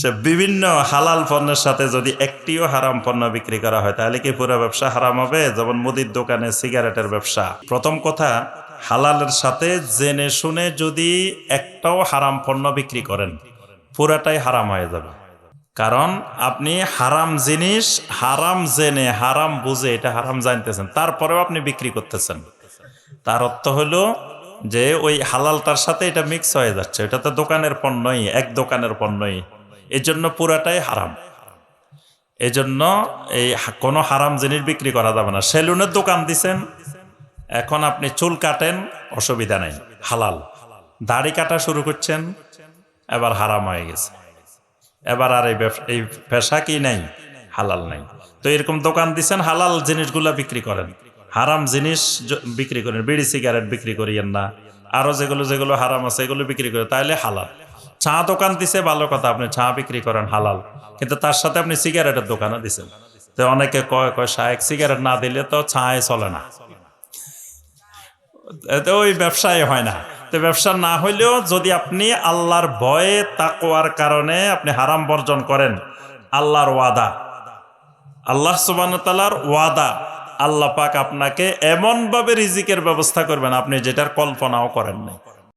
সে বিভিন্ন হালাল পণ্যের সাথে যদি একটিও হারাম পণ্য বিক্রি করা হয় তাহলে কি পুরো ব্যবসা হারাম হবে? যেমন মুদির দোকানে সিগারেটের ব্যবসা। প্রথম কথা, হালালের সাথে জেনে শুনে যদি একটাও হারাম পণ্য বিক্রি করেন পুরাটাই হারাম হয়ে যাবে। কারণ আপনি হারাম জিনিস হারাম জেনে হারাম বুঝে এটা হারাম জানতেছেন, তারপরেও আপনি বিক্রি করতেছেন। তার অর্থ হলো যে ওই হালালটার সাথে এটা মিক্স হয়ে যাচ্ছে, এটা তো দোকানের পণ্যই, এক দোকানের পণ্যই, এজন্য পুরাটাই হারাম। এজন্য এই কোনো হারাম জিনিস বিক্রি করা যাবে না। সেলুনের দোকান দিছেন, এখন আপনি চুল কাটেন, অসুবিধা নেই, হালাল। দাড়ি কাটা শুরু করছেন, এবার হারাম হয়ে গেছে, এবার আর এই পেশা কি নাই, হালাল নাই। তো এরকম দোকান দিছেন, হালাল জিনিসগুলা বিক্রি করেন, হারাম জিনিস বিক্রি করেন, বিড়ি সিগারেট বিক্রি করিয়েন না, আরো যেগুলো যেগুলো হারাম আছে এগুলো বিক্রি করেন, তাহলে হালাল। চা দোকান দিছে, ভালো কথা, আপনি চা বিক্রি করেন, হালাল। কিন্তু তার সাথে আপনি সিগারেটের দোকানও দিছেন। তো অনেকে কয় শায়েক সিগারেট না দিলে তো চায় চলে না, তো ওই ব্যবসায় হয় না। তো ব্যবসা না হইলেও যদি আপনি আল্লাহর ভয়ে তাকওয়ার কারণে আপনি হারাম বর্জন করেন, আল্লাহর ওয়াদা, আল্লাহ সুবহানাহু ওয়া তাআলার ওয়াদা, আল্লাহ পাক আপনাকে এমন ভাবে রিজিকের ব্যবস্থা করবেন আপনি যেটার কল্পনাও করেন নাই।